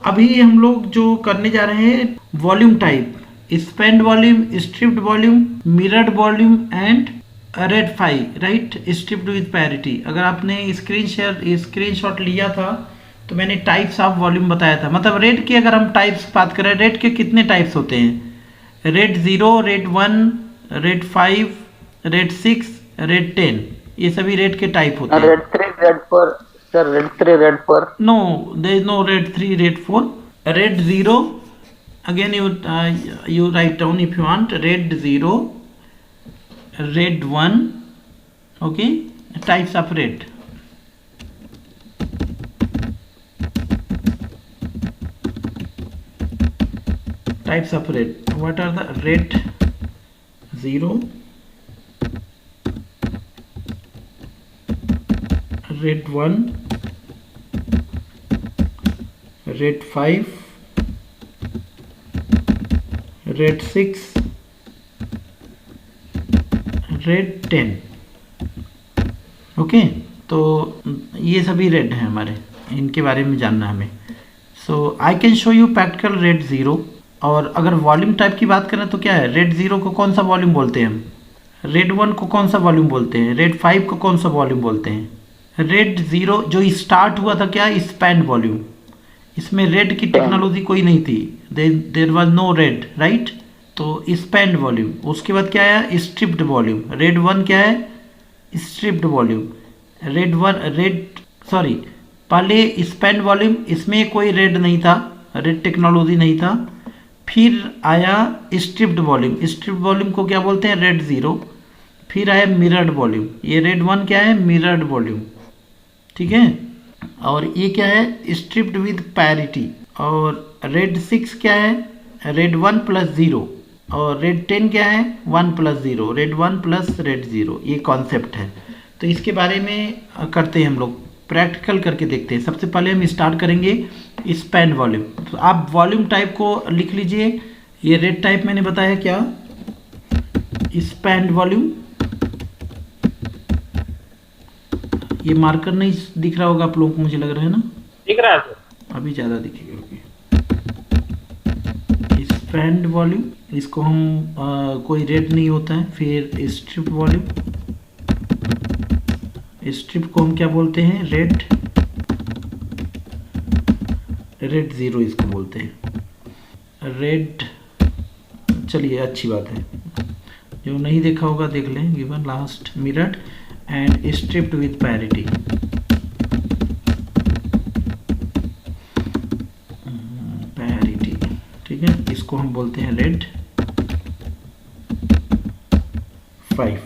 अभी हम लोग जो करने जा रहे हैं volume type, spanned volume, striped volume, mirrored volume and RAID five, right, striped with parity. अगर आपने स्क्रीनशॉट लिया था तो मैंने टाइप्स ऑफ वॉल्यूम बताया था। मतलब रेड के अगर हम टाइप्स बात करें, रेड के कितने टाइप्स होते हैं? RAID 0, RAID 1, RAID 5, RAID 6, RAID 10, ये सभी रेड के टाइप होते हैं। RAID 3, RAID 4 sir, RAID 3, RAID 4। No, there is no RAID 3, RAID 4, RAID 0, again you write down if you want, red 0, red 1, okay, types of red. Types of red, what are the? Red 0, red 1, red 5, RAID 6, RAID 10। Okay, तो ये सभी red हैं हमारे, इनके बारे में जानना हमें। So I can show you practical RAID 0। और अगर वॉल्यूम टाइप की बात करें तो क्या है, रेड 0 को कौन सा वॉल्यूम बोलते हैं हम? रेड 1 को कौन सा वॉल्यूम बोलते हैं? रेड 5 को कौन सा वॉल्यूम बोलते हैं? रेड 0 जो स्टार्ट हुआ था क्या, स्पैन वॉल्यूम। इसमें रेड की टेक्नोलॉजी कोई नहीं थी, there was no RAID, right. तो स्पैंड वॉल्यूम, उसके बाद क्या आया, स्ट्रिप्ड वॉल्यूम। रेड 1 क्या है, स्ट्रिप्ड वॉल्यूम। पहले स्पैंड वॉल्यूम, इसमें कोई रेड नहीं था, रेड टेक्नोलॉजी नहीं था। फिर आया स्ट्रिप्ड वॉल्यूम, स्ट्रिप्ड वॉल्यूम को क्या बोलते हैं, रेड 0। फिर आया मिरर्ड वॉल्यूम, ये रेड 1 क्या है, मिरर्ड वॉल्यूम, ठीक है। और ये क्या है, स्ट्रिप्ड विद पैरिटी। और रेड 6 क्या है, रेड 1 प्लस 0। और रेड 10 क्या है, 1 प्लस 0, रेड 1 प्लस रेड 0, ये कॉन्सेप्ट है। तो इसके बारे में करते हैं हम लोग, प्रैक्टिकल करके देखते हैं। सबसे पहले हम स्टार्ट करेंगे स्पैन वॉल्यूम। तो आप वॉल्यूम टाइप को लिख लीजिए। ये रेड टाइप मैंने बताया क्या, स्पैन वॉल्यूम। ये मार्कर नहीं दिख रहा होगा आप लोगों को, मुझे लग रहा है ना, दिख रहा है सर, अभी ज़्यादा दिखेगा। स्पैंड वॉल्यूम, इसको हम कोई रेड नहीं होता है। फिर स्ट्रिप वॉल्यूम, स्ट्रिप को हम क्या बोलते हैं, रेड 0 इसको बोलते हैं। रेड, चलिए अच्छी बात है, जो नहीं देखा होगा देख लें। Given last mirrored and striped with parity. Parity, ठीक है, इसको हम बोलते हैं रेड 5।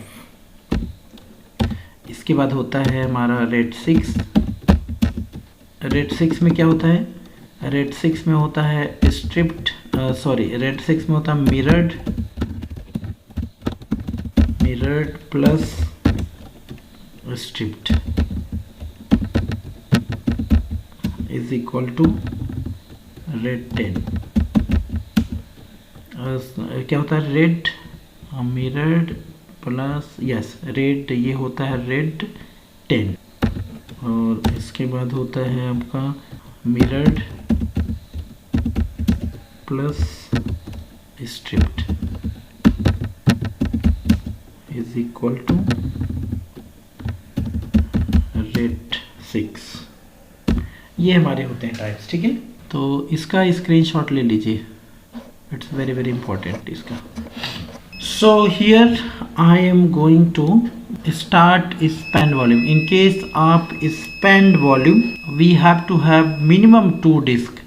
इसके बाद होता है हमारा रेड 6। रेड 6 में क्या होता है, रेड 6 में होता है स्ट्रिप्ड, रेड 6 में होता है mirrored plus striped is equal to RAID 10। क्या होता है, RAID mirrored plus, yes, RAID, ये होता है रेड 10। और इसके बाद होता है आपका mirrored plus striped is equal to RAID 6। ये हमारे होते हैं टाइप्स, ठीक है। तो इसका स्क्रीनशॉट ले लीजिए, इट्स वेरी वेरी इंपॉर्टेंट इसका। So here I am going to start span volume. In case आप spanned volume, we have to have minimum 2 disk.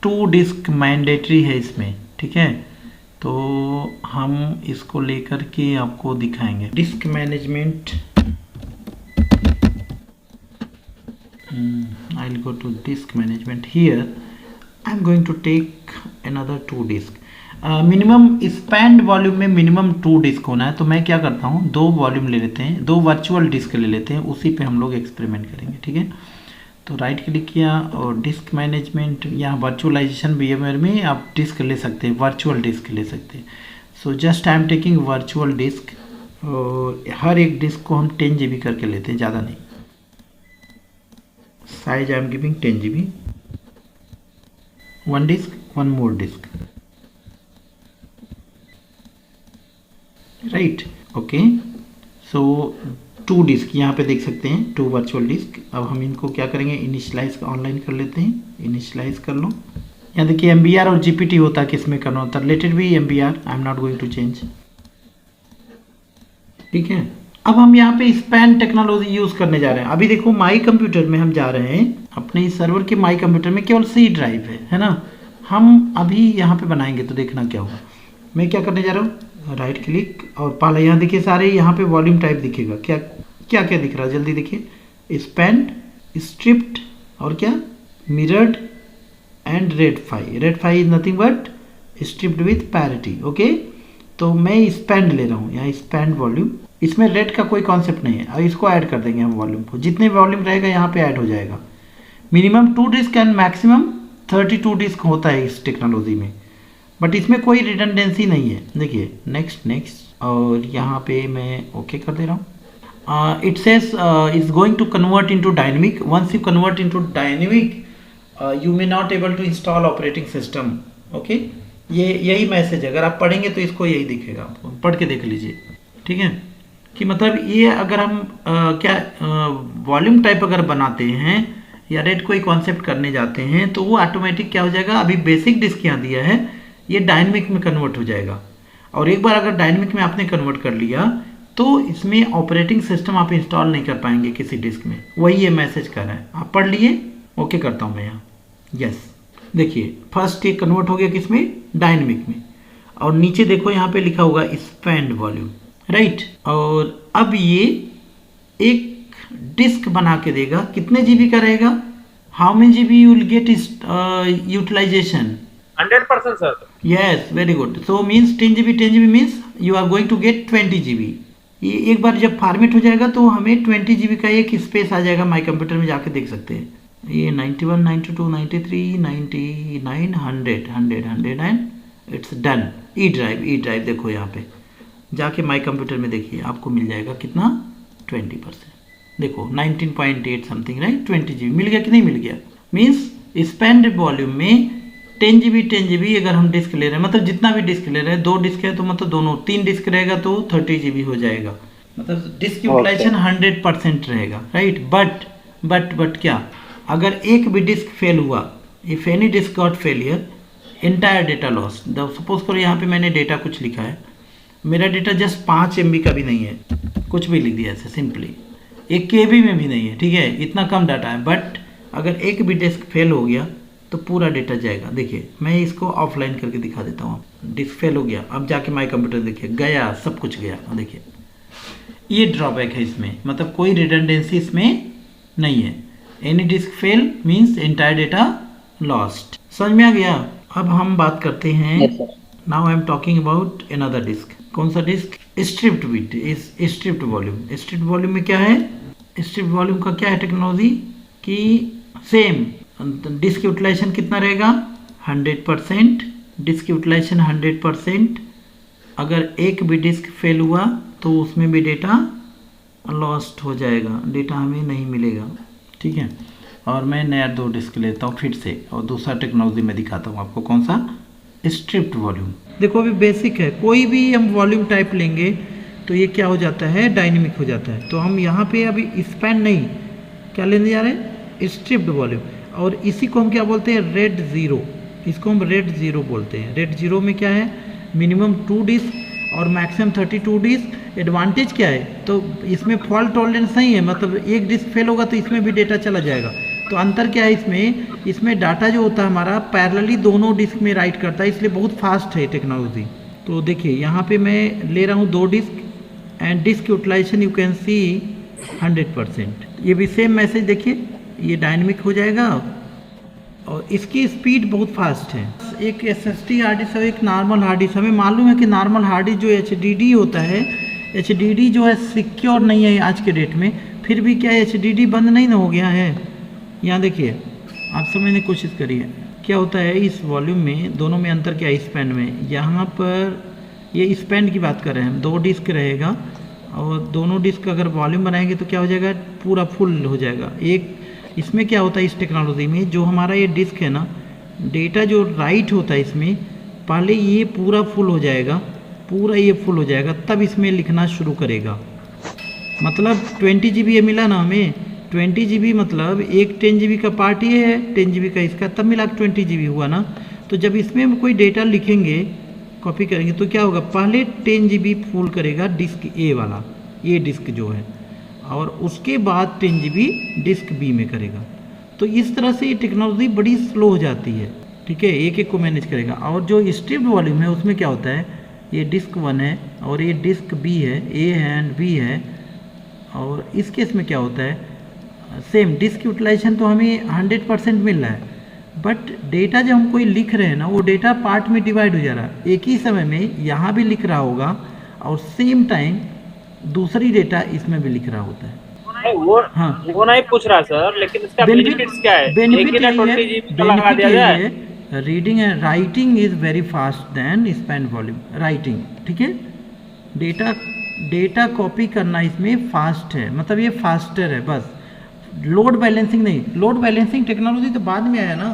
2 disk mandatory है इसमें, ठीक है। तो हम इसको लेकर के आपको दिखाएंगे disc management. I'll go to disk management. Here I'm going to take another 2 disk. Minimum spend volume में मिनिमम 2 डिस्क होना है। तो मैं क्या करता हूँ, 2 वॉल्यूम ले लेते हैं, 2 वर्चुअल डिस्क ले लेते हैं, उसी पे हम लोग एक्सपेरिमेंट करेंगे, ठीक है। तो राइट क्लिक किया और डिस्क मैनेजमेंट, यहाँ वर्चुअलाइजेशन VMware में आप डिस्क ले सकते हैं, वर्चुअल डिस्क ले सकते हैं। So just I am taking virtual disc, और हर एक डिस्क को हम 10 GB करके लेते हैं, ज़्यादा नहीं। Size I am giving 10 GB। 1 disk, 1 more disk, right, okay. So 2 disk यहाँ पे देख सकते हैं, 2 वर्चुअल डिस्क। अब हम इनको क्या करेंगे, इनिशलाइज ऑनलाइन कर लेते हैं, इनिशलाइज कर लो। यहाँ देखिए MBR और GPT होता है, किस में करना होता है, रिलेटेड भी MBR, I am not going to change, ठीक है। अब हम यहाँ पे स्पैन टेक्नोलॉजी यूज करने जा रहे हैं। अभी देखो माई कंप्यूटर में हम जा रहे हैं, अपने इस सर्वर के माई कंप्यूटर में केवल C ड्राइव है ना। हम अभी यहाँ पे बनाएंगे तो देखना क्या होगा। मैं क्या करने जा रहा हूँ, राइट क्लिक, और पहले यहाँ देखिए सारे यहाँ पे वॉल्यूम टाइप दिखेगा, क्या क्या क्या दिख रहा है जल्दी देखिए, स्पैन, स्ट्रिप्ड और क्या, mirrored and RAID five is nothing but striped with parity, okay. तो मैं स्पैंड ले रहा हूँ, यहाँ स्पैंड वॉल्यूम, इसमें रेड का कोई कॉन्सेप्ट नहीं है। अब इसको ऐड कर देंगे हम वॉल्यूम को, जितने वॉल्यूम रहेगा यहाँ पे ऐड हो जाएगा। Minimum 2 disk and maximum 32 disk होता है इस टेक्नोलॉजी में, बट इसमें कोई रिडंडेंसी नहीं है। देखिए नेक्स्ट, और यहाँ पे मैं ओके कर दे रहा हूँ। It says is going to convert into dynamic, once you convert into dynamic you may not able to install operating system, okay. ये यही मैसेज है, अगर आप पढ़ेंगे तो इसको यही दिखेगा, आपको पढ़ के देख लीजिए, ठीक है। कि मतलब ये अगर हम वॉल्यूम टाइप अगर बनाते हैं या रेड कोई कॉन्सेप्ट करने जाते हैं तो वो ऑटोमेटिक क्या हो जाएगा, अभी बेसिक डिस्क यहाँ दिया है, ये डायनेमिक में कन्वर्ट हो जाएगा। और एक बार अगर डायनेमिक में आपने कन्वर्ट कर लिया तो इसमें ऑपरेटिंग सिस्टम आप इंस्टॉल नहीं कर पाएंगे किसी डिस्क में, वही ये मैसेज कर रहा है। आप पढ़ लिए, ओके करता हूँ मैं यहाँ, यस। देखिए फर्स्ट ये कन्वर्ट हो गया किसमें, डायनेमिक में, और नीचे देखो यहाँ पे लिखा होगा स्पैंड वॉल्यूम, राइट। और अब ये एक डिस्क बना के देगा, कितने जीबी का रहेगा, how many GB you will get utilization, 100% sir. Yes, very good. So means 10 GB means you are going to get 20 GB। ये एक बार जब फॉर्मेट हो जाएगा तो हमें 20 GB का एक स्पेस आ जाएगा, माई कंप्यूटर में जाके देख सकते हैं। ये 91, 92, 93, 99, 100 and it's done. E drive देखो यहाँ पे जाके माई कंप्यूटर में देखिए, आपको मिल जाएगा कितना, 20%। देखो 19.8 समथिंग, राइट, 20 GB मिल गया कि नहीं मिल गया। मीन्स स्पेंड वॉल्यूम में 10 GB अगर हम डिस्क ले रहे हैं, मतलब जितना भी डिस्क ले रहे हैं, 2 डिस्क है तो मतलब दोनों, 3 डिस्क रहेगा तो 30 GB हो जाएगा, मतलब डिस्क यूटिलाइजेशन 100% रहेगा, राइट। बट क्या, अगर एक भी डिस्क फेल हुआ, if any disk got failure, entire data loss. Suppose करो यहाँ पे मैंने डेटा कुछ लिखा है, मेरा डेटा जस्ट 5 MB का भी नहीं है, कुछ भी लिख दिया ऐसे सिंपली, 1 KB में भी नहीं है, ठीक है, इतना कम डाटा है। बट अगर एक भी डिस्क फेल हो गया तो पूरा डेटा जाएगा। देखिए मैं इसको ऑफलाइन करके दिखा देता हूँ, डिस्क फेल हो गया, अब जाके माई कंप्यूटर देखिए, गया, सब कुछ गया। देखिए ये ड्रॉबैक है इसमें, मतलब कोई रिडंडेंसी इसमें नहीं है। Any disk fail means entire data lost. समझ में आ गया। अब हम बात करते हैं, now I am talking about another disk. कौन सा disk, striped with striped volume. Striped volume में क्या है, स्ट्रिप्ड वॉल्यूम का क्या है टेक्नोलॉजी कि सेम डिस्क यूटिलाइजेशन कितना रहेगा, 100%, डिस्क यूटिलाइजेशन 100%। अगर एक भी डिस्क फेल हुआ तो उसमें भी डेटा लॉस्ट हो जाएगा, डेटा हमें नहीं मिलेगा, ठीक है। और मैं नया 2 डिस्क लेता हूँ फिर से, और दूसरा टेक्नोलॉजी में दिखाता हूँ आपको, कौन सा, स्ट्रिप्ड वॉल्यूम। देखो अभी बेसिक है, कोई भी हम वॉल्यूम टाइप लेंगे तो ये क्या हो जाता है, डायनेमिक हो जाता है। तो हम यहाँ पे अभी स्पैन नहीं, क्या लेने जा रहे हैं, स्ट्रिप्ड वॉल्यूम। और इसी को हम क्या बोलते हैं, रेड ज़ीरो, इसको हम रेड ज़ीरो बोलते हैं। रेड ज़ीरो में क्या है, मिनिमम 2 डिस्क और मैक्सिमम 32 डिस्क। एडवांटेज क्या है, तो इसमें फॉल्ट टॉलरेंस नहीं है, मतलब एक डिस्क फेल होगा तो इसमें भी डेटा चला जाएगा। तो अंतर क्या है इसमें डाटा जो होता है हमारा पैरेलली दोनों डिस्क में राइट करता है, इसलिए बहुत फास्ट है टेक्नोलॉजी। तो देखिए यहाँ पे मैं ले रहा हूँ 2 disk and disk utilization you can see 100%। ये भी सेम मैसेज देखिए, ये डायनेमिक हो जाएगा और इसकी स्पीड बहुत फास्ट है। एक SSD हार्ड डिस्क और एक नॉर्मल हार्ड डिस्क, हमें मालूम है कि नॉर्मल हार्ड डिस्क जो HDD होता है, HDD जो है सिक्योर नहीं है आज के डेट में। फिर भी क्या HDD बंद नहीं ना हो गया है। यहाँ देखिए, आप समझने की कोशिश करिए क्या होता है इस वॉल्यूम में, दोनों में अंतर क्या है। स्पैन में यहाँ पर ये स्पैन की बात कर रहे हैं हम, 2 डिस्क रहेगा और दोनों डिस्क अगर वॉल्यूम बनाएंगे तो क्या हो जाएगा, पूरा फुल हो जाएगा। एक इसमें क्या होता है इस टेक्नोलॉजी में, जो हमारा ये डिस्क है ना, डेटा जो राइट होता है इसमें पहले ये पूरा फुल हो जाएगा, पूरा ये फुल हो जाएगा, तब इसमें लिखना शुरू करेगा। मतलब 20 GB ये मिला ना हमें, 20 GB मतलब एक 10 GB का पार्ट ये है, 10 GB का इसका, तब मिला 20 GB हुआ ना। तो जब इसमें हम कोई डेटा लिखेंगे, कॉपी करेंगे, तो क्या होगा, पहले 10 GB फुल करेगा डिस्क ए वाला, ये डिस्क जो है, और उसके बाद 10 GB डिस्क बी में करेगा। तो इस तरह से ये टेक्नोलॉजी बड़ी स्लो हो जाती है, ठीक है, एक एक को मैनेज करेगा। और जो स्ट्रिप्ड वॉल्यूम है उसमें क्या होता है, ये डिस्क 1 है और ये डिस्क बी है, ए है एंड बी है, और इस केस में क्या होता है, सेम डिस्क यूटिलाइजेशन तो हमें 100% मिल रहा है, बट डेटा जब हम कोई लिख रहे हैं ना, वो डेटा पार्ट में डिवाइड हो जा रहा है। एक ही समय में यहाँ भी लिख रहा होगा और सेम टाइम दूसरी डेटा इसमें भी लिख रहा होता है। वो नहीं पूछ रहा सर, लेकिन इसका बेनिफिट्स क्या है? बेनिफिट एक ही ना 20 GB का लगा दिया जाए। Reading and writing is very fast then spanned volume. Writing, ठीक है, डेटा कॉपी करना इसमें फास्ट है, मतलब ये फास्टर है बस, लोड बैलेंसिंग नहीं। लोड बैलेंसिंग टेक्नोलॉजी तो बाद में आया ना,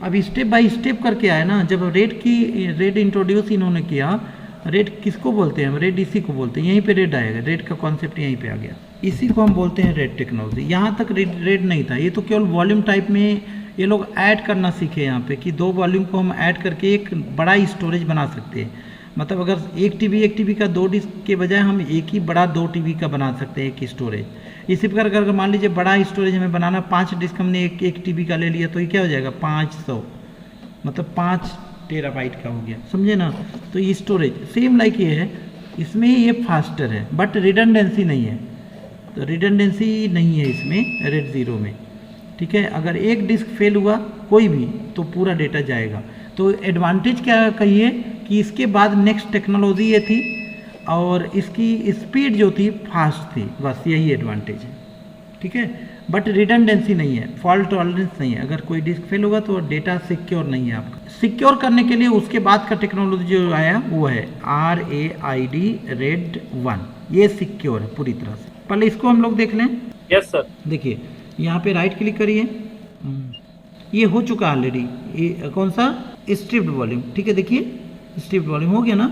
अब स्टेप बाय स्टेप करके आया ना। जब रेड इंट्रोड्यूस इन्होंने किया, रेड किसको बोलते हैं हम, रेड इसी को बोलते हैं, यहीं पे रेड आएगा, रेड का कॉन्सेप्ट यहीं पे आ गया, इसी को हम बोलते हैं रेड टेक्नोलॉजी। यहाँ तक रेड नहीं था, ये तो केवल वॉल्यूम टाइप में ये लोग ऐड करना सीखे यहाँ पे, कि 2 वॉल्यूम को हम ऐड करके एक बड़ा स्टोरेज बना सकते हैं। मतलब अगर 1 TB का 2 डिस्क के बजाय हम एक ही बड़ा 2 TB का बना सकते हैं, एक स्टोरेज। इसी प्रकार अगर मान लीजिए बड़ा स्टोरेज हमें बनाना, 5 डिस्क हमने एक TB का ले लिया, तो ये क्या हो जाएगा, 500, मतलब 5 टेराबाइट का हो गया, समझे ना। तो ये स्टोरेज सेम लाइक ये है, इसमें ये फास्टर है, बट रिडंडेंसी नहीं है, तो रिडंडेंसी नहीं है इसमें रेड 0 में, ठीक है। अगर एक डिस्क फेल हुआ कोई भी, तो पूरा डेटा जाएगा। तो एडवांटेज क्या कहिए, कि इसके बाद नेक्स्ट टेक्नोलॉजी ये थी, और इसकी स्पीड जो थी फास्ट थी, बस यही एडवांटेज है, ठीक है। बट रिडंडेंसी नहीं है, फॉल्ट टॉलरेंस नहीं है, अगर कोई डिस्क फेल होगा तो डेटा सिक्योर नहीं है आपका। सिक्योर करने के लिए उसके बाद का टेक्नोलॉजी जो आया वो है RAID रेड 1, ये सिक्योर है पूरी तरह से। पहले इसको हम लोग देख लें। Yes sir. देखिए यहाँ पे राइट क्लिक करिए, ये हो चुका ऑलरेडी, ये कौन सा, स्ट्रिप्ड वॉल्यूम, ठीक है। देखिए स्ट्रिप्ड वॉल्यूम हो गया ना,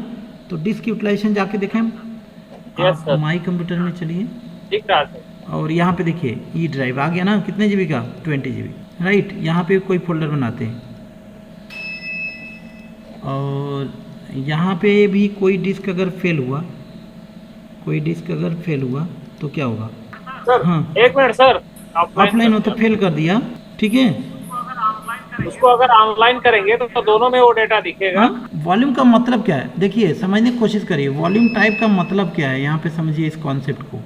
तो डिस्क यूटिलाइजेशन जाके देखें, यस सर। माई कंप्यूटर में चलिए, दिख रहा सर, और यहाँ पे देखिए ई ड्राइव आ गया ना, कितने GB का, 20 GB, राइट। यहाँ पे कोई फोल्डर बनाते हैं, और यहाँ पे भी कोई डिस्क अगर फेल हुआ, कोई डिस्क अगर फेल हुआ तो क्या होगा सर? हाँ, एक मिनट सर, ऑफलाइन हो तो फेल कर दिया, ठीक है। उसको अगर ऑनलाइन करेंगे तो दोनों में वो डेटा दिखेगा। वॉल्यूम का मतलब क्या है, देखिए समझने की कोशिश करिए, वॉल्यूम टाइप का मतलब क्या है, यहाँ पे समझिए इस कॉन्सेप्ट को।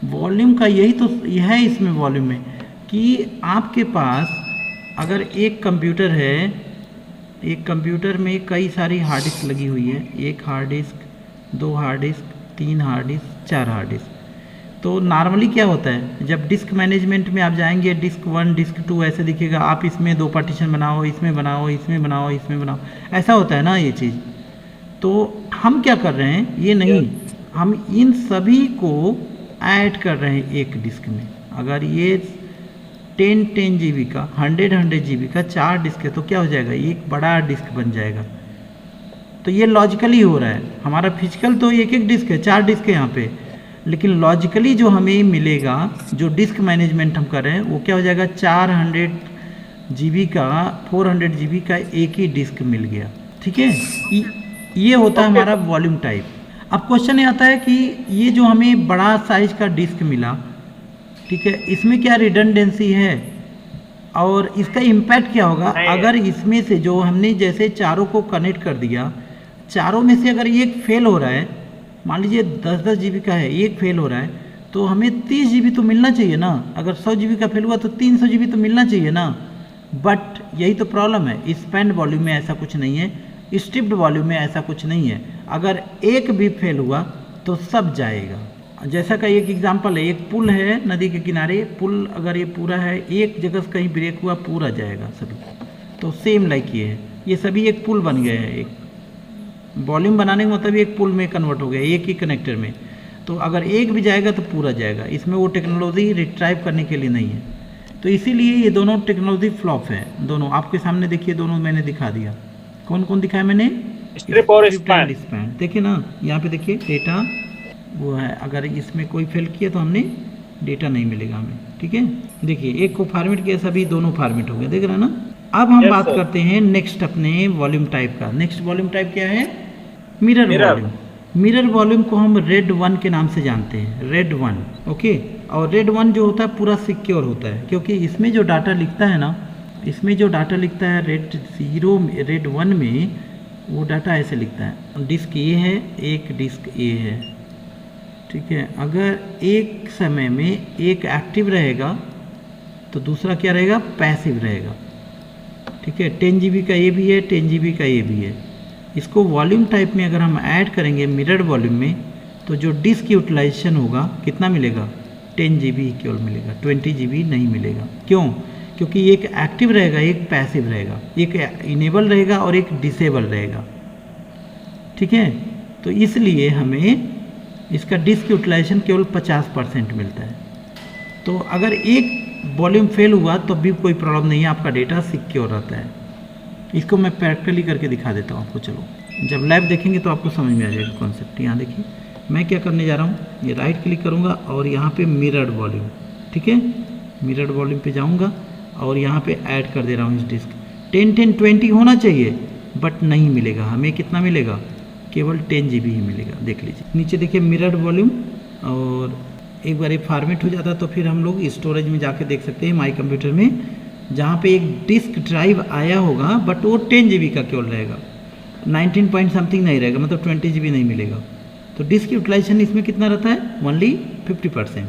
वॉल्यूम का यही तो यह है इसमें वॉल्यूम में, कि आपके पास अगर एक कंप्यूटर है, एक कंप्यूटर में कई सारी हार्ड डिस्क लगी हुई है, 1 hard disk, 2 hard disk, 3 hard disk, 4 hard disk. तो नॉर्मली क्या होता है, जब डिस्क मैनेजमेंट में आप जाएंगे, डिस्क 1 डिस्क 2 ऐसे दिखेगा, आप इसमें 2 पार्टीशन बनाओ, इसमें बनाओ, इसमें बनाओ, इसमें बनाओ, ऐसा होता है ना ये चीज़। तो हम क्या कर रहे हैं, ये नहीं, हम इन सभी को ऐड कर रहे हैं एक डिस्क में। अगर ये 10 GB का, 100 GB का 4 डिस्क है, तो क्या हो जाएगा, एक बड़ा डिस्क बन जाएगा। तो ये लॉजिकली हो रहा है, हमारा फिजिकल तो एक एक डिस्क है, 4 डिस्क है यहाँ पे, लेकिन लॉजिकली जो हमें मिलेगा, जो डिस्क मैनेजमेंट हम कर रहे हैं, वो क्या हो जाएगा, 400 GB का, 400 GB का एक ही डिस्क मिल गया, ठीक है। ये होता है हमारा वॉल्यूम टाइप। अब क्वेश्चन ये आता है कि ये जो हमें बड़ा साइज का डिस्क मिला, ठीक है, इसमें क्या रिडंडेंसी है और इसका इम्पैक्ट क्या होगा अगर इसमें से जो हमने जैसे चारों को कनेक्ट कर दिया, चारों में से अगर एक फेल हो रहा है, मान लीजिए 10-10 GB का है, एक फेल हो रहा है, तो हमें 30 GB तो मिलना चाहिए ना। अगर 100 GB का फेल हुआ तो 300 GB तो मिलना चाहिए ना। बट यही तो प्रॉब्लम है, स्पेंड वॉल्यूम में ऐसा कुछ नहीं है, स्ट्रिप्ड वॉल्यूम में ऐसा कुछ नहीं है। अगर एक भी फेल हुआ तो सब जाएगा। जैसा का एक एग्जांपल है, एक पुल है नदी के किनारे, पुल अगर ये पूरा है, एक जगह से कहीं ब्रेक हुआ, पूरा जाएगा सभी। तो सेम लाइक ये है, ये सभी एक पुल बन गए हैं, एक वॉल्यूम बनाने का मतलब एक पुल में कन्वर्ट हो गया, एक ही कनेक्टर में। तो अगर एक भी जाएगा तो पूरा जाएगा, इसमें वो टेक्नोलॉजी रिट्राइव करने के लिए नहीं है। तो इसीलिए ये दोनों टेक्नोलॉजी फ्लॉप है। दोनों आपके सामने देखिए, दोनों मैंने दिखा दिया। कौन कौन दिखाया मैंने? स्ट्रिप और स्ट्रिप स्पैन। And span. देखिए ना, यहाँ पे देखिए डेटा वो है, अगर इसमें कोई फेल किया तो हमने डेटा नहीं मिलेगा हमें, ठीक है। देखिए एक को फॉर्मेट किया, सभी दोनों फॉर्मेट हो गए, देख रहे हैं ना। अब हम Yes, बात sir. करते हैं नेक्स्ट अपने वॉल्यूम टाइप का। नेक्स्ट वॉल्यूम टाइप क्या है? Mirror Mirror. Volume. Mirror volume को हम रेड 1 के नाम से जानते हैं, रेड 1, ओके। और रेड 1 जो होता है पूरा सिक्योर होता है, क्योंकि इसमें जो डाटा लिखता है ना, इसमें जो डाटा लिखता है रेड 0 रेड 1 में, वो डाटा ऐसे लिखता है, डिस्क ए है, एक डिस्क ए है, ठीक है। अगर एक समय में एक एक्टिव रहेगा तो दूसरा क्या रहेगा? पैसिव रहेगा, ठीक है। 10 GB का ये भी है, 10 GB का ये भी है। इसको वॉल्यूम टाइप में अगर हम ऐड करेंगे मिरर वॉल्यूम में, तो जो डिस्क यूटिलाइजेशन होगा कितना मिलेगा? 10 GB केवल मिलेगा, 20 GB नहीं मिलेगा। क्यों? क्योंकि एक एक्टिव रहेगा, एक पैसिव रहेगा, एक इनेबल रहेगा और एक डिसेबल रहेगा, ठीक है। तो इसलिए हमें इसका डिस्क यूटिलाइजेशन केवल 50% मिलता है। तो अगर एक वॉल्यूम फेल हुआ तो भी कोई प्रॉब्लम नहीं है, आपका डेटा सिक्योर रहता है। इसको मैं प्रैक्टिकली करके दिखा देता हूँ आपको। चलो, जब लाइव देखेंगे तो आपको समझ में आ जाएगा कॉन्सेप्ट। यहाँ देखिए मैं क्या करने जा रहा हूँ, ये राइट क्लिक करूँगा और यहाँ पे मिरर्ड वॉल्यूम, ठीक है। मिरर्ड वॉल्यूम पे जाऊँगा और यहाँ पे ऐड कर दे रहा हूँ इस डिस्क। 10-10-20 होना चाहिए, बट नहीं मिलेगा हमें। कितना मिलेगा? केवल 10 GB ही मिलेगा। देख लीजिए नीचे देखिए मिरर्ड वॉल्यूम, और एक बार ये फॉर्मेट हो जाता है तो फिर हम लोग स्टोरेज में जाके देख सकते हैं, माई कंप्यूटर में, जहाँ पे एक डिस्क ड्राइव आया होगा, बट वो 10 GB का केवल रहेगा, 19 पॉइंट समथिंग नहीं रहेगा, मतलब 20 GB नहीं मिलेगा। तो डिस्क यूटिलाइजेशन इसमें कितना रहता है? ओनली 50%।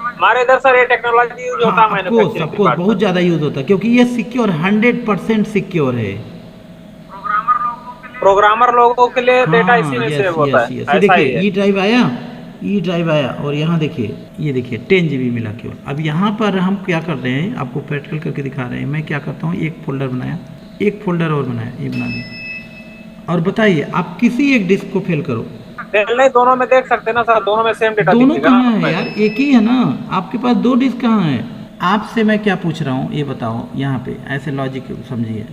हमारे इधर सर ये टेक्नोलॉजी यूज होता है मैन्युफैक्चरिंग ऑफकोर्स बहुत ज़्यादा यूज होता है, क्योंकि ये सिक्योर 100% सिक्योर है। प्रोग्रामर लोगों के लिए डेटा इसी में सेव होता है। ये देखिए ई ड्राइव आया, ई ड्राइव आया, और यहाँ देखिए ये देखिए 10 GB मिला केवल। अब यहाँ पर हम क्या कर रहे हैं, आपको प्रैक्टिकल करके दिखा रहे हैं। मैं क्या करता हूँ, एक फोल्डर बनाया, एक फोल्डर और बनाया, ये बना दिया। और बताइए आप किसी एक डिस्क को फेल करो, नहीं दोनों में देख सकते हैं ना सर, दोनों में सेम डेटा दोनों दिखेगा कहाँ ना। है यार? एक ही है ना, आपके पास 2 डिस्क कहाँ है? आपसे मैं क्या पूछ रहा हूँ ये बताओ। यहाँ पे ऐसे लॉजिक समझिए,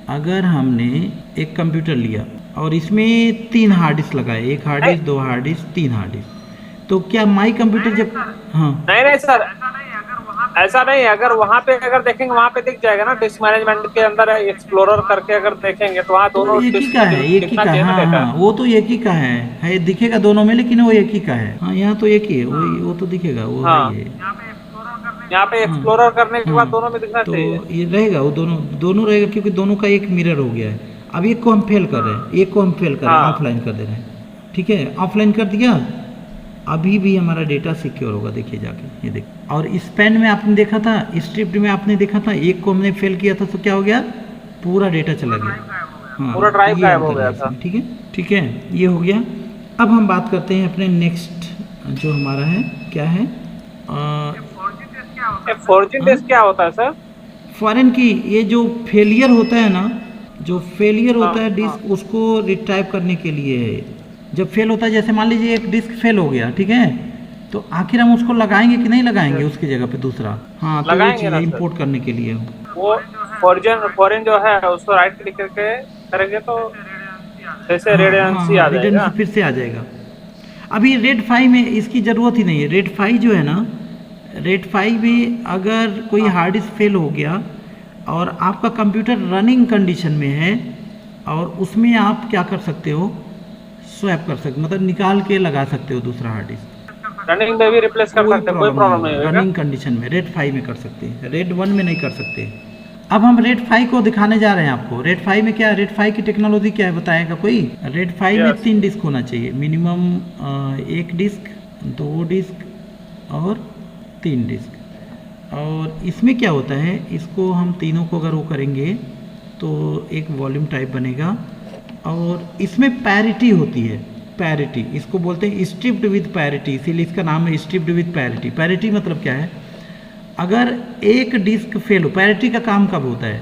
अगर हमने एक कंप्यूटर लिया और इसमें 3 हार्ड डिस्क लगाए, एक hard disk, 2 hard disk, 3 hard disk, तो क्या माई कंप्यूटर जब हाँ नहीं सर, ऐसा नहीं है। अगर वहाँ पे अगर देखेंगे वहाँ पे दिख जाएगा ना, डिस्क मैनेजमेंट के अंदर एक्सप्लोरर करके अगर देखेंगे तो वहाँ दोनों एक ही का है, एक ही का, हाँ हाँ वो तो एक ही का है दिखेगा दोनों में, लेकिन वो एक ही का है। हाँ यहाँ तो एक ही है, वो तो दिखेगा, वो हाँ। है। यहाँ पे एक्सप्लोरर करने के बाद दोनों में दिखना तो चाहिए। ये रहेगा, वो दोनों रहेगा, क्योंकि दोनों का एक मिरर हो गया है। अब एक को हम फेल कर रहे हैं, एक को हम फेल कर रहे हैं, ऑफलाइन कर दे रहे हैं, ठीक है। ऑफलाइन कर दिया, अभी भी हमारा डेटा सिक्योर होगा। देखिए जाके ये देखिए। और स्पैन में आपने देखा था, स्ट्रिप्ड में आपने देखा था, एक को हमने फेल किया था तो क्या हो गया? पूरा डेटा चला गया, हाँ पूरा ड्राइव गायब हो गया था। ठीक है, ठीक है, ये हो गया। अब हम बात करते हैं अपने नेक्स्ट जो हमारा है, क्या है? फॉर्च्यून टेस्ट क्या होता है सर? फॉरेन की ये जो फेलियर होता है ना, जो फेलियर होता है डिस्क, उसको रिटाइप करने के लिए है। जब फेल होता है, जैसे मान लीजिए एक डिस्क फेल हो गया, ठीक है, तो आखिर हम उसको लगाएंगे कि नहीं लगाएंगे उसकी जगह पे दूसरा? हाँ, तो वो चीज़ इंपोर्ट करने के लिए वो फॉरेन जो है उसको राइट क्लिक करके करेंगे तो जैसे रेडियंसी आ जाएगा, फिर से आ जाएगा। अभी रेड 5 में इसकी ज़रूरत ही नहीं है। रेड 5 जो है ना, रेड 5 में अगर कोई हार्ड डिस्क फेल हो गया और आपका कंप्यूटर रनिंग कंडीशन में है, और उसमें आप क्या कर सकते हो? स्वैप कर सकते, मतलब निकाल के लगा सकते हो दूसरा हार्ड डिस्क। रनिंग में भी रिप्लेस कर सकते हैं, कोई प्रॉब्लम नहीं है। रनिंग कंडीशन में रेड 5 में कर सकते हैं, रेड 1 में नहीं कर सकते। अब हम रेड 5 को दिखाने जा रहे हैं आपको। रेड 5 में क्या है, रेड 5 की टेक्नोलॉजी क्या है बताएगा कोई? रेड 5 में 3 डिस्क होना चाहिए मिनिमम, 1 डिस्क, 2 डिस्क और 3 डिस्क। और इसमें क्या होता है, इसको हम तीनों को अगर वो करेंगे तो एक वॉल्यूम टाइप बनेगा, और इसमें पैरिटी होती है। पैरिटी इसको बोलते हैं स्ट्रिप्ड विद पैरिटी, इसीलिए इसका नाम है स्ट्रिप्ड विद पैरिटी। पैरिटी मतलब क्या है? अगर एक डिस्क फेल हो, पैरिटी का काम कब होता है?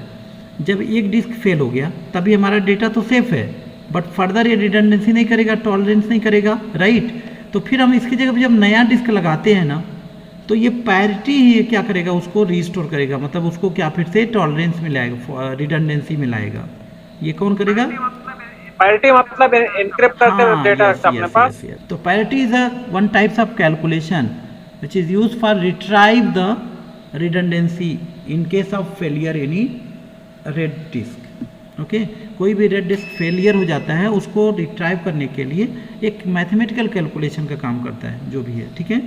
जब एक डिस्क फेल हो गया तभी हमारा डेटा तो सेफ है, बट फर्दर ये रिडंडेंसी नहीं करेगा, टॉलरेंस नहीं करेगा, राइट। तो फिर हम इसकी जगह पर जब नया डिस्क लगाते हैं ना, तो ये पैरिटी ही क्या करेगा, उसको रिस्टोर करेगा, मतलब उसको क्या फिर से टॉलरेंस में लाएगा, रिडंडेंसी में लाएगा। ये कौन करेगा? पैरिटी मतलब एनक्रिप्ट करके डेटा रखता है अपने पास। तो parity is a one types of calculation which is used for retrieve the redundancy in case of failure any red disk। Okay, कोई भी रेड डिस्क फेलियर हो जाता है, उसको रिट्राइव करने के लिए एक मैथमेटिकल कैलकुलेशन का काम करता है, जो भी है, ठीक है।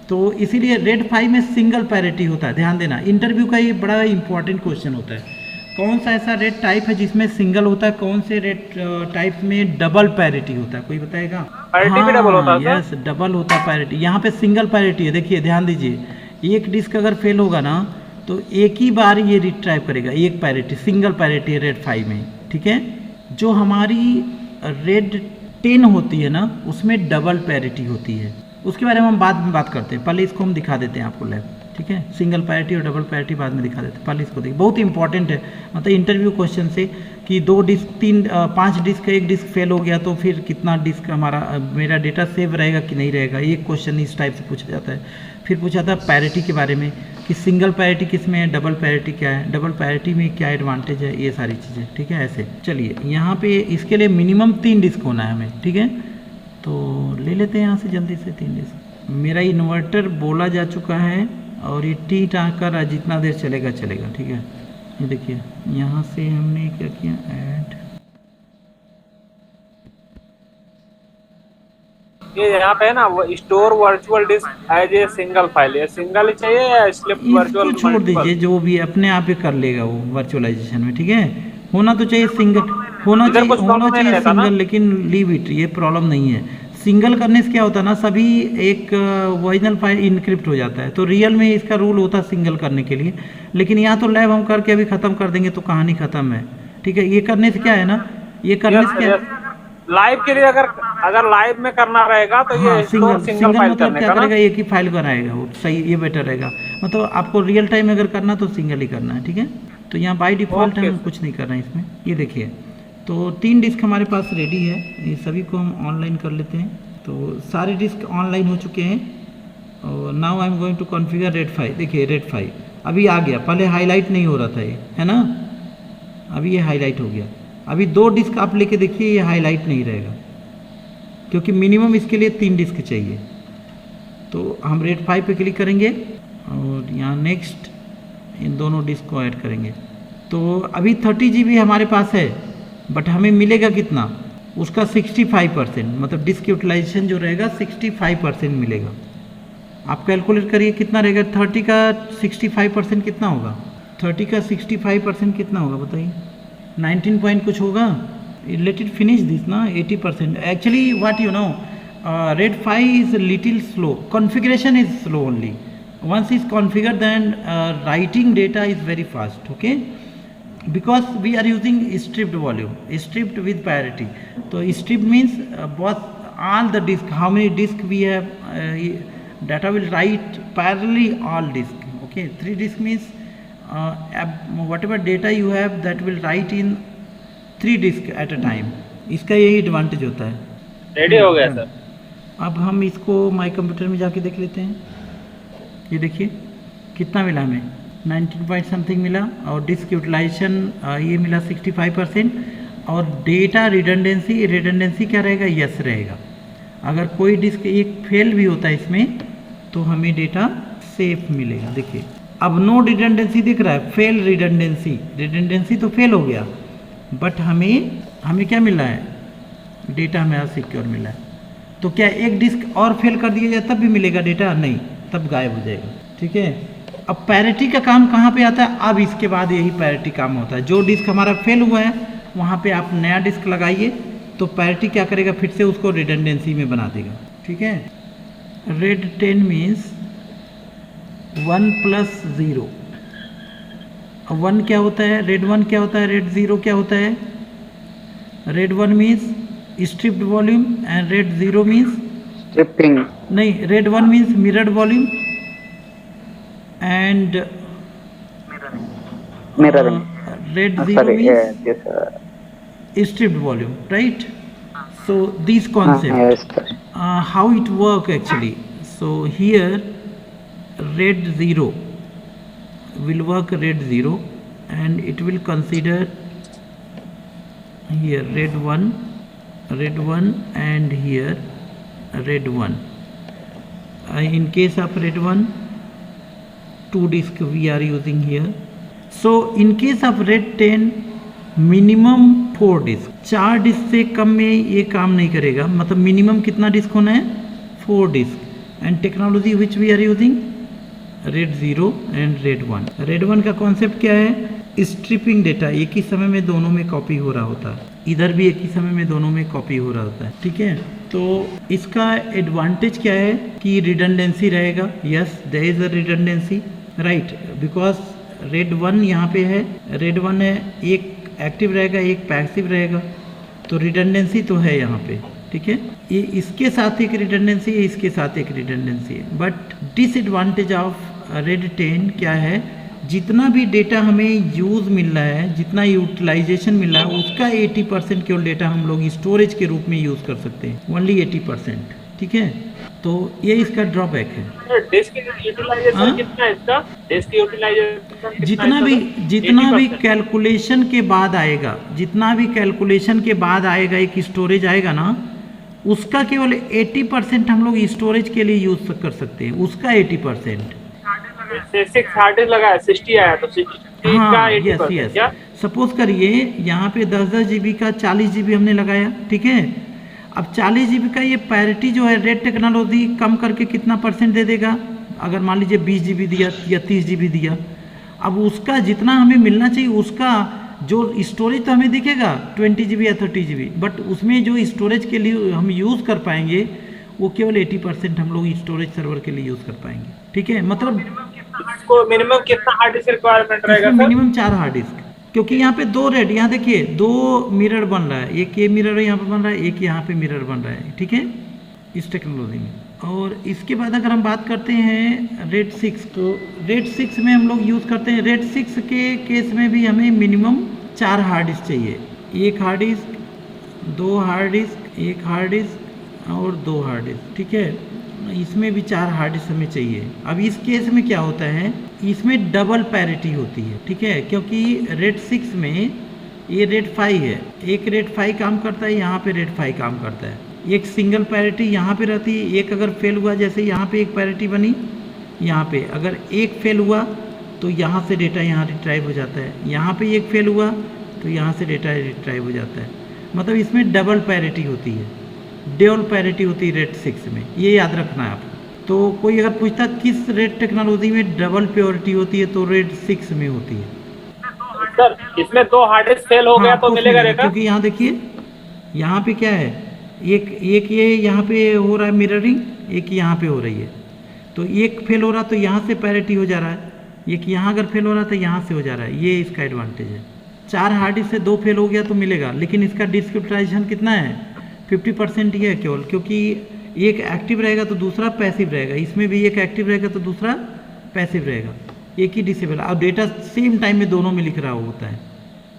तो इसीलिए रेड 5 में सिंगल पैरिटी होता है, ध्यान देना, इंटरव्यू का ये बड़ा इंपॉर्टेंट क्वेश्चन होता है। कौन सा ऐसा रेड टाइप है जिसमें सिंगल होता है, कौन से रेड टाइप में डबल पैरिटी होता है, कोई बताएगा? पैरिटी भी डबल होता है? यस, डबल होता है पैरिटी। यहाँ पे सिंगल पैरिटी है, देखिए ध्यान दीजिए, एक डिस्क अगर फेल होगा ना तो एक ही बार ये रिट्राइव करेगा, एक पैरिटी, सिंगल पैरिटी है रेड 5 में, ठीक है। जो हमारी रेड 10 होती है ना, उसमें डबल पैरिटी होती है, उसके बारे में हम बाद में बात करते हैं, पहले इसको हम दिखा देते हैं आपको लैब, ठीक है। सिंगल पैरिटी और डबल पैरिटी बाद में दिखा देते हैं, पहले इसको देखिए, बहुत इंपॉर्टेंट है, मतलब इंटरव्यू क्वेश्चन से कि 2 डिस्क 5 डिस्क का एक डिस्क फेल हो गया तो फिर कितना डिस्क मेरा डेटा सेव रहेगा कि नहीं रहेगा, एक क्वेश्चन इस टाइप से पूछा जाता है। फिर पूछा था पैरिटी के बारे में कि सिंगल पैरिटी किस में है, डबल पैरिटी क्या है, डबल पैरिटी में क्या एडवांटेज है, ये सारी चीज़ें, ठीक है। ऐसे चलिए, यहाँ पे इसके लिए मिनिमम 3 डिस्क होना है हमें, ठीक है। तो ले लेते हैं यहाँ से जल्दी से 3 डिस्क। मेरा इन्वर्टर बोला जा चुका है और ये टी टाकर जितना देर चलेगा चलेगा, ठीक है। ये देखिए यहाँ से हमने क्या किया, ऐड, ये यहाँ पे है ना, वो store virtual disk as a single file, ये सिंगल ही चाहिए या स्लिप वर्चुअल? इसको छोड़ दीजिए, जो भी अपने आप ही कर लेगा वो वर्चुअलाइजेशन में, ठीक है। होना तो चाहिए सिंगल, होना चाहिए सिंगल, लेकिन लीव इट, ये प्रॉब्लम नहीं है। सिंगल करने से क्या होता है ना, सभी एक ओरिजिनल फाइल इनक्रिप्ट हो जाता है, तो रियल में इसका रूल होता है सिंगल करने के लिए, लेकिन यहाँ तो लैब हम करके अभी ख़त्म कर देंगे तो कहानी ख़त्म है, ठीक है। ये करने से क्या है ना, ये करने से क्या है, लाइव के लिए अगर लाइव में करना रहेगा तो ये सिंगल फाइल मतलब क्या करेगा, एक ही फाइल बनाएगा वो, सही, ये बेटर रहेगा। मतलब आपको रियल टाइम अगर करना तो सिंगल ही करना है, ठीक है। तो यहाँ बाय डिफ़ॉल्ट हम कुछ नहीं कर रहे हैं इसमें। ये देखिए, तो 3 डिस्क हमारे पास रेडी है, ये सभी को हम ऑनलाइन कर लेते हैं। तो सारे डिस्क ऑनलाइन हो चुके हैं और now I am going to configure RAID 5। देखिए रेड 5 अभी आ गया, पहले हाईलाइट नहीं हो रहा था ये, है ना, अभी ये हाईलाइट हो गया। अभी 2 डिस्क आप लेके देखिए, ये हाईलाइट नहीं रहेगा क्योंकि मिनिमम इसके लिए 3 डिस्क चाहिए। तो हम रेड 5 पे क्लिक करेंगे और यहाँ नेक्स्ट इन दोनों डिस्क को ऐड करेंगे। तो अभी 30 GB हमारे पास है, बट हमें मिलेगा कितना, उसका 65%, मतलब डिस्क यूटिलाइजेशन जो रहेगा 65% मिलेगा। आप कैलकुलेट करिए कितना रहेगा, 30 का 65% कितना होगा, 30 का 65% कितना होगा बताइए, 19 पॉइंट कुछ होगा। लेट इट फिनिश दिस ना, 80%। Actually what you know, red 5 is little slow, configuration is slow only, once is configured then writing data is very fast, okay, because we are using stripped volume, stripped with parity. So stripped means both all the disk, how many disk we have, data will write parallelly all disk, okay. 3 disk means whatever data you have that will write in 3 disk at a time, इसका यही advantage होता है। Ready हो गया sir. अब हम इसको my computer में जाके देख लेते हैं। ये देखिए कितना मिला हमें, 19 पॉइंट समथिंग मिला, और डिस्क यूटिलाइजेशन ये मिला 65%, और डेटा रिडंडेंसी क्या रहेगा, यस रहेगा। अगर कोई डिस्क एक फेल भी होता है इसमें तो हमें डेटा सेफ मिलेगा। देखिए अब नो रिडंडेंसी दिख रहा है, फेल रिडंडेंसी तो फेल हो गया, बट हमें क्या मिला है, डेटा हमें सिक्योर मिला है। तो क्या एक डिस्क और फेल कर दिया जाए तब भी मिलेगा डेटा, नहीं, तब गायब हो जाएगा, ठीक है। अब पैरिटी का काम कहाँ पे आता है, अब इसके बाद यही पैरिटी काम होता है। जो डिस्क हमारा फेल हुआ है वहाँ पे आप नया डिस्क लगाइए तो पैरिटी क्या करेगा, फिर से उसको रिडंडेंसी में बना देगा, ठीक है। Red 10 means 1 + 0। 1 क्या होता है, रेड 1 क्या होता है, रेड 0 क्या होता है। RAID 1 means striped volume and RAID 0 means striping, नहीं, RAID 1 means mirrored volume and mirroring, RAID 0 means yes, stripped volume, right? So these concepts, yes, sir. how it work actually. So here red 0 will work red 0 and it will consider here red 1 and here red 1. In case of red 1, 2 disk we are using here. So in case of red 10 minimum 4 disk, 4 disk से कम में ये काम नहीं करेगा, मतलब minimum कितना disc होना है 4 disk. And technology which we are using RAID 0 and RAID 1. RAID 1 का कॉन्सेप्ट क्या है, स्ट्रिपिंग डेटा एक ही समय में दोनों में कॉपी हो रहा होता है, इधर भी एक ही समय में दोनों में कॉपी हो रहा होता है. ठीक है, तो इसका एडवांटेज क्या है कि रिडंडेंसी रहेगा. Yes there is a redundancy, right, because RAID 1 यहाँ पे है, रेड 1 है, एक एक्टिव रहेगा एक पैसिव रहेगा, तो रिडंडेंसी तो है यहाँ पे. ठीक है, ये इसके साथ एक रिडंडेंसी है, इसके साथ एक रिडंडेंसी है. बट डिसएडवांटेज ऑफ रेड 10 क्या है, जितना भी डेटा हमें यूज़ मिल रहा है, जितना यूटिलाइजेशन मिल रहा है, उसका 80% केवल डेटा हम लोग स्टोरेज के रूप में यूज़ कर सकते हैं, ओनली 80%. ठीक है, तो ये इसका ड्रॉबैक है. डिस्क यूटिलाइजेशन कितना है इसका, डिस्क यूटिलाइजेशन जितना भी कैलकुलेशन के बाद आएगा, जितना भी कैलकुलेशन के बाद आएगा एक स्टोरेज आएगा ना, उसका केवल 80% हम लोग स्टोरेज के लिए यूज कर सकते हैं, उसका 80%. 6 हार्ड डिस्क लगा है, 60 आया तो 60 का 80%. क्या सपोज करिए यहाँ पे 10 GB का 40 GB हमने लगाया. ठीक है, अब 40 GB का ये पैरिटी जो है रेड टेक्नोलॉजी कम करके कितना परसेंट दे देगा, अगर मान लीजिए 20 GB दिया या 30 GB दिया, अब उसका जितना हमें मिलना चाहिए उसका जो स्टोरेज तो हमें दिखेगा 20 GB या 30 GB, बट उसमें जो स्टोरेज के लिए हम यूज़ कर पाएंगे वो केवल 80% हम लोग स्टोरेज सर्वर के लिए यूज़ कर पाएंगे. ठीक है, मतलब मिनिमम कितना हार्ड डिस्क रिक्वायरमेंट रहेगा सर? मिनिमम 4 हार्ड डिस्क, क्योंकि यहाँ पे 2 रेड, यहाँ देखिए 2 मिरर बन रहा है, एक ये मिरर यहाँ पे बन रहा है, एक यहाँ पे मिरर बन रहा है. ठीक है, इस टेक्नोलॉजी में. और इसके बाद अगर हम बात करते हैं रेड 6, तो रेड 6 में हम लोग यूज़ करते हैं, रेड 6 के केस में भी हमें मिनिमम 4 हार्ड डिस्क चाहिए, एक हार्ड डिस्क, 2 हार्ड डिस्क, एक हार्ड डिस्क और 2 हार्ड डिस्क. ठीक है, इसमें भी 4 हार्ड डिस्क हमें चाहिए. अब इस केस में क्या होता है, इसमें डबल पैरिटी होती है. ठीक है, क्योंकि रेड 6 में ये रेड 5 है, एक रेड 5 काम करता है, यहाँ पे रेड 5 काम करता है, एक सिंगल पैरिटी यहाँ पे रहती है. एक अगर फेल हुआ, जैसे यहाँ पे एक पैरिटी बनी, यहाँ पे अगर एक फेल हुआ तो यहाँ से डेटा यहाँ रिट्राइव हो जाता है, यहाँ पे एक फेल हुआ तो यहाँ से डेटा रिट्राइव हो जाता है. मतलब इसमें डबल पैरिटी होती है, ड्यूल पैरिटी होती है रेड 6 में, ये याद रखना है आपको. तो कोई अगर पूछता किस रेड टेक्नोलॉजी में डबल प्योरिटी होती है, तो रेड 6 में होती है. सर इसमें 2 हार्ड डिस्क फेल हो गया तो मिलेगा रेखा? क्योंकि यहाँ देखिए, यहाँ पे क्या है, एक ये यहाँ पे हो रहा है मिररिंग, एक यहाँ पे हो रही है, तो एक फेल हो रहा तो यहाँ से पैरिटी हो जा रहा है, एक यहाँ अगर फेल हो रहा तो यहाँ से हो जा रहा है. ये इसका एडवांटेज है. 4 हार्ड डिस्क से 2 फेल हो गया तो मिलेगा, लेकिन इसका डिस्क यूटिलाइजेशन कितना है, 50% ही है केवल, क्योंकि एक एक्टिव रहेगा तो दूसरा पैसिव रहेगा, इसमें भी एक एक्टिव रहेगा तो दूसरा पैसिव रहेगा, एक ही डिसेबल, और डेटा सेम टाइम में दोनों में लिख रहा होता है.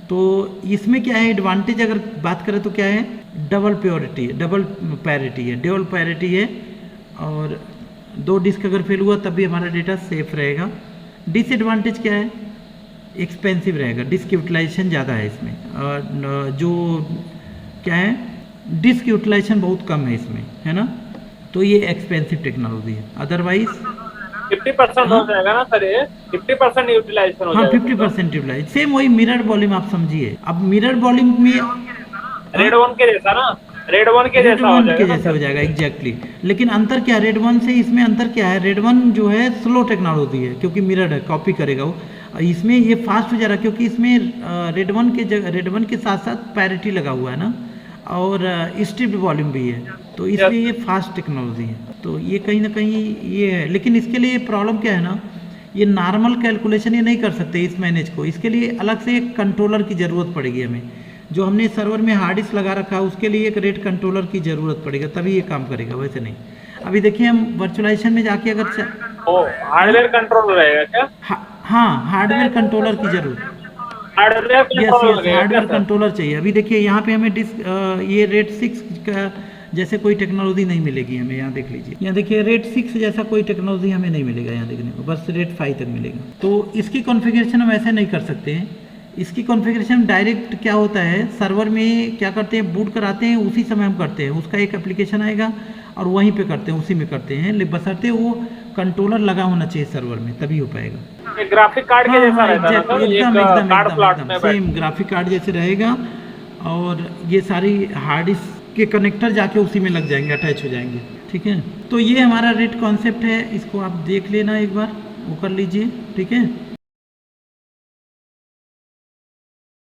तो इसमें क्या है एडवांटेज, अगर बात करें तो क्या है, डबल प्योरिटी, डबल पैरिटी है, ड्यूल पैरिटी है, और 2 डिस्क अगर फेल हुआ तब भी हमारा डेटा सेफ रहेगा. डिसएडवांटेज क्या है, एक्सपेंसिव रहेगा, डिस्क यूटिलाइजेशन ज़्यादा है इसमें, और जो क्या है डिस्क यूटिलाइजेशन बहुत कम है इसमें, है ना, तो ये एक्सपेंसिव टेक्नोलॉजी है. अदरवाइज 50% हो जाएगा ना सर, ये 50% यूटिलाइजेशन हो जाएगा. 50% यूटिलाइज, सेम वही मिरर वॉल्यूम आप समझिए. अब मिरर वॉल्यूम में रेड 1 के जैसा ना, रेड 1 के जैसा हो जाएगा एग्जैक्टली. लेकिन अंतर क्या है, रेड 1 से इसमें अंतर क्या है, रेड 1 जो है स्लो टेक्नोलॉजी है, क्योंकि मिरर है, कॉपी करेगा वो. इसमें ये फास्ट हो जा रहा है, क्योंकि इसमें रेड 1 के साथ साथ पैरिटी लगा हुआ है ना, और स्ट्रिप्ड वॉल्यूम भी है, तो इसलिए ये फास्ट टेक्नोलॉजी है. तो ये कहीं ना कहीं ये है, लेकिन इसके लिए प्रॉब्लम क्या है ना, ये नॉर्मल कैलकुलेशन ये नहीं कर सकते इस मैनेज को, इसके लिए अलग से एक कंट्रोलर की ज़रूरत पड़ेगी हमें. जो हमने सर्वर में हार्ड डिस्क लगा रखा है उसके लिए एक रेड कंट्रोलर की ज़रूरत पड़ेगा, तभी ये काम करेगा, वैसे नहीं. अभी देखिए हम वर्चुअलाइजेशन में जाके अगर हार्डवेयर कंट्रोलर रहेगा क्या? हाँ, हार्डवेयर कंट्रोलर की जरूरत, हार्डवेयर कंट्रोलर चाहिए. अभी देखिए यहाँ पे हमें डिस्क ये रेड 6 का जैसे कोई टेक्नोलॉजी नहीं मिलेगी हमें। यहाँ देख लीजिए, यहाँ देखिए रेट 6 जैसा कोई टेक्नोलॉजी हमें नहीं मिलेगा यहाँ देखने को, बस रेट 5 तक मिलेगा। तो इसकी कॉन्फ़िगरेशन हम ऐसे नहीं कर सकते हैं। इसकी कॉन्फ़िगरेशन डायरेक्ट क्या होता है, सर्वर में क्या करते हैं, बूट कराते हैं, उसी समय हम करते हैं। उसका एक एप्लीकेशन आएगा और वहीं पे करते हैं, उसी में करते हैं, बशर्ते वो कंट्रोलर लगा होना चाहिए सर्वर में, तभी हो पाएगा। ये ग्राफिक कार्ड के जैसा रहता है ना, एक कार्ड प्लॉट में सेम ग्राफिक कार्ड जैसे रहेगा। और ये सारी हार्ड डिस्क के कनेक्टर जाके उसी में लग जाएंगे, अटैच हो जाएंगे। ठीक है, तो ये हमारा रेट कॉन्सेप्ट है, इसको आप देख लेना एक बार, वो कर लीजिए। ठीक है।